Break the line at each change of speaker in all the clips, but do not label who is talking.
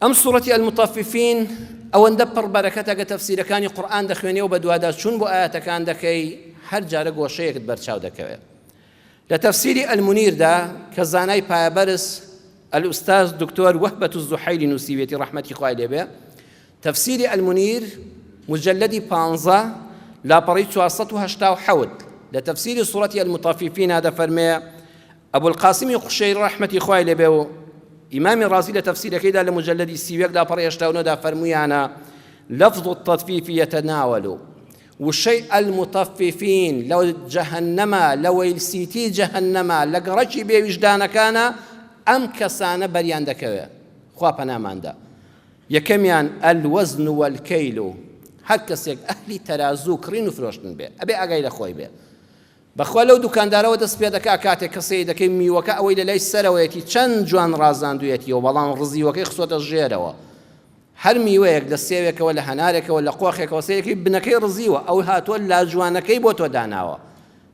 ئەم سوورەتی ئەلموطەففیفین ئەوەندە پڕ بەرەکەتە کە تەفسیرەکانی قورئان دەخوێنێ و بە دووادار چوون بۆ ئاەتەکان دەکەی هەر جارە گۆشەیەکت بەرچاو دەکەوێت. لە تەفسیری ئەلمونیردا کە زانای پایەبەرز الأستاذ دكتور وهبة الزحيلي نووسیوێتی ڕەحمەتی خوای لێبێ تەفسیری ئەلمونیر مجلدی 15 لاپەڕی 487 لە تەفسیری سوورەتی ئەلموطەففیفین دەفەرمێ ئەبولقاسمی قوشەیری ڕەحمەتی خوای لێبێ و ئیمامی ڕازی لە تەفسیرەکەیدا لە مجلدی 30 لاپەڕی 89 فەرموویانە لفظ التطفيف يتناول وشيء المطففين لو جهنم لو السيتي جهنم لقرشي بوجدان كان أم كسان بريان دكوه خوابنا ماندا يكميان الوزن والكيل هكذا أهلي ترازو كرينو فروشتن به أبي أقايل أخوي به بەخوا لەو دوکاندارەوە دەست پێ دەکا کاتێک کەسەی دەکەی میوەکە ئەوەی لە لای سەرەوەیەتی چەند جوان ڕازاندوویەتیەوە بەڵام ڕزیوەکەی خسۆتە ژێرەوە هەر میوەیەک لە سێوێکەوە لە هەنارێکەوە لە قۆخێکەوە سەیەکی بنەکەی ڕزیوە ئەو هاتووە لا جوانەکەی بۆ تۆ داناوە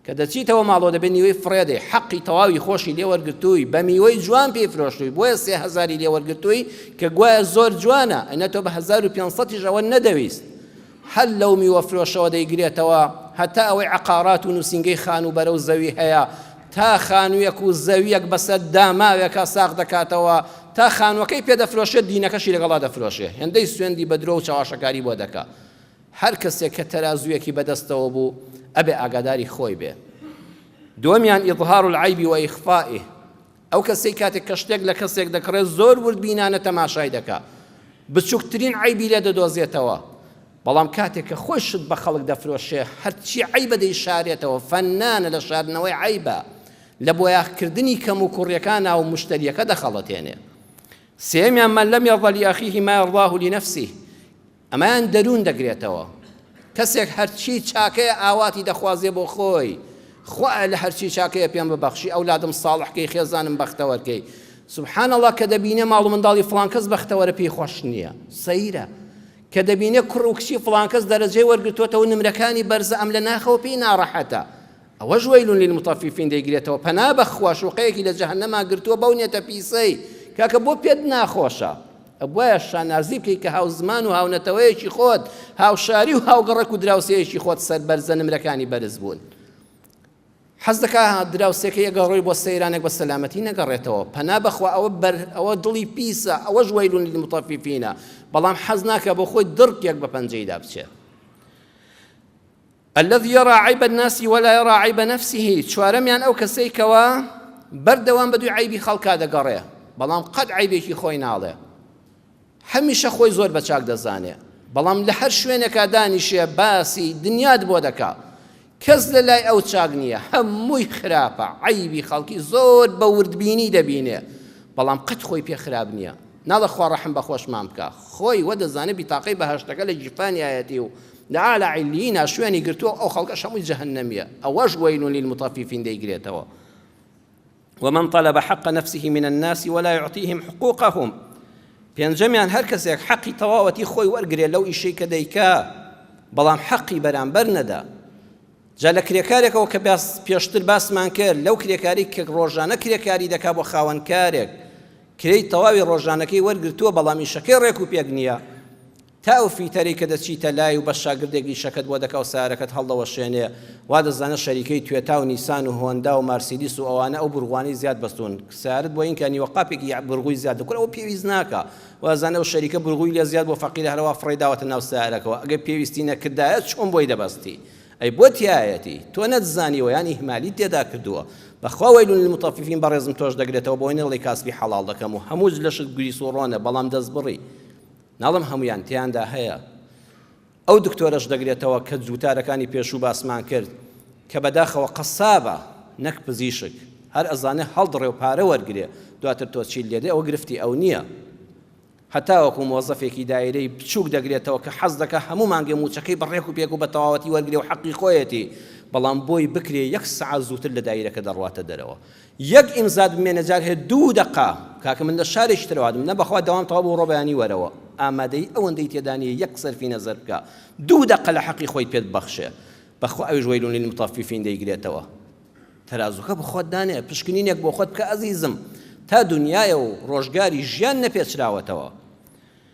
کە دەچیتەوە ماڵەوە دەبێت نیوەی فڕێدەی حەقی تەواوی خۆشی لێ وەرگرتووی بە میوەی جوان پێی فرۆشتووی بۆیە 3000 لێ وەرگرتووی کە گوایە زۆر جوانە ئەنە تۆ بە 1500 ئەوە نەدەویست هەر لەو میوە فرۆشەوە دەیگرێتەوە هەتا ئەوەی عقارات و نووسینگەی خان و بەرەو زەوی هەیە تا خانوویەک و زەویەک بەسەر داماوێکە ساغ دەکاتەوە تا خانوەکەی پێدەفرۆشێت دینەکەشی لەگەڵا دەفرۆشێ هێندەی سوێندی بە درۆ و چاواشەکاری بۆ دەکا هەر کەسێک کە تەرازوویەکی بەدەستەوە بوو ئەبێ ئاگاداری خۆی بێ. دووەمیان ئیظهار العیب و ئیخفائه ئەو کەسەی کاتێک کە شتێک لە کەسێک دەکڕێت زۆر وردبینانە تەماشای دەکا بچووکترین عیبی لێ دەدۆزێتەوە بەڵام کاتێک کە خۆی شت بە خەڵک دەفرۆشێ هەرچی عیبە دەیشارێتەوە فەنانە لە شاردنەوەی عیبە لە بۆیاغکردنی کەم و کوڕیەکانە و مشتریەکە دەخەڵەتێنێ. سێمیان من لەم یەرضە لأخیه ما یەرضاه لنفسه ئەمایان دەروون دەگرێتەوە کەسێک هەرچی چاکەیە ئاواتی دەخوازێ بۆ خۆی خوا لە هەرچی چاکەیە پێم ببەخشی ئەولادم ساڵحکەی خێزانم بەختەوەرکەی سبحان الله کە دەبینێ ماڵ و منداڵی فڵان کەس بەختەوەرە پێی خۆش نییە سەیرە کە دەبینێ کوڕ و کچی فڵان کەس دەرەجەی وەرگرتووەتەوە نمرەکانی بەرزە ئەم لە ناخەوە پێی ناڕەحەتە ئەوەش وەیل للمطففین دەیگرێتەوە پەنا بەخوا شوقەیەکی لە جەهەنەما گرتووە بەو نێتە پیسەی کاکە بۆ پێت ناخۆشە ئەبوایە شانازی بکەی کە هاو زمان و هاونەتەوەیەکی خۆت هاوشاری و هاوگەڕێک و دراوسەیەکی خۆت سەر بەرزە نمرەکانی بەرز بوون حەز دەکا دراوسێکە یەگەڕۆی بۆ سەیرانێک بە سەلامەتی نەگەڕێتەوە پەنا بەخوا ئەوە دڵی پیسە ئەوەش وەیل للمطففینە بەڵام حەز ناکە بۆ خۆی دڕکێک بە پەنجەیدا بچێت. الذي يرى عيب الناس ولا يرى عيب نفسه چوارەمیان ئەو کەسەی کەوە بەردەوام بەدوی عیبی خەڵکا دەگەڕێ بەڵام قەت عیبێکی خۆی ناڵێ هەمیشە خۆی زۆر بە چاک دەزانێ بەڵام لە هەر شوێنێکا دانیشێ باسی دنیات بۆ دەکا کەس لە لای ئەو چاک نییە هەمووی خراپە عیبی خەڵکی زۆر بە وردبینی دەبینێ بەڵام قەت خۆی پێ خراپ نییە ناڵە خوا ڕەحم بە خۆشمان بکە خۆی وە دەزانێ بیتاقەی بەهەشتەکە لە جیفانی ئایەتی و لعلى علينا شوێنی گرتووە ئەو خەڵکە هەمووی جەهەنەمیە ئەوەش وەیل للمطففین دەیگرێتەوە. ومن طلب حق نفسه من الناس ولا يعطيهم حقوقهم پێنجەمیان هەر کەسێک حەقی تەواوەتی خۆی وەرگرێ لەو ئیشەی کە دەیکا بەڵام حەقی بەرامبەر نەدا جا لە کرێکارێکەوە کە پێشتر باسمان کرد لەو کرێکاری کە ڕۆژانە کرێکاری دەکا بۆ خاوەنکارێک کرێی تەواوی ڕۆژانەکەی وەرگرتووە بەڵام ئیشەکەی ڕێک و پێک نییە تا ئەو فیتەری کە دەچیتە لای و بە شاگردێکی شەکەت بۆ دەکا و سارەکەت هەڵدەوە شوێنێ وا دەزانە شەریکەی توێتا و نیسان و هۆندا و مارسیدیس و ئەوانە ئەو بڕوانی زیاد بەستون سارت بۆ اینکە نیوەقاپێکی بڕگوی زیاد دەکڕ ئەو پێویست ناکە وازانە ئەو شەریکە بڕگوی لێ زیاد بۆ فەقیرە هەرەوە فڕێداوەتە ناو سارەکەەوە ئەگەر پێویستی نەکردایە چۆن بۆی دەبەستی ئەی بۆ تایەتی تۆ نەتزانیوە یانی هیمالی تێدا کردووە بەخوا وەیل للمطففین بەڕێزم تۆش دەگرێتەوە بۆی نەڵی کاسبی حەڵاڵ دەکەم و هەموو لەشت گوری سوڕۆنە بەڵام دەست بڕی ناڵم هەمویان تیاندا هەیە ئەو دکتۆرەش دەگرێتەوە کە جووتارەکانی پێشوو باسمان کرد کە بەداخەوە قەسابە نەک پزیشک هەر ئەزانێ هەڵدڕێ و پارە وەرگێ دواتر تۆ چی لێدێ ئەوە گرفتی ئەو نییە هەتا وەکو مۆزەفێکی دایرەی بچووک دەگرێتەوە کە حەز دەکە هەموو مانگێ موچەکەی بەڕێک و پێک و بە تەواوەتی وەرگێ و حەقی خۆیەتی بەڵام بۆی بکرێ 1 سەعات زووتر لە دایرەکە دەڕواتە دەرەوە یەک ئیمزاد بمێنە جار هەیە 2 دقا کاکە من لە شارێکی ترەوادم نە بەخوا دەوام تەواو بۆ ڕۆبەیانی وەرەوە ئامادەی ئەوەندەی تێدانیە 1 سەرفی نەزەر بکە 2 دقە لە حەقی خۆی پێت بەخشێ بەخوا ئەویش وەیل للمطففین دەیگرێتەوە تەرازوکە بە خۆت دانێ پشکنینێک بۆ خۆت بکە ئەزیزم تا دنیایە و ڕۆژگاری ژیان نەپێچراوەتەوە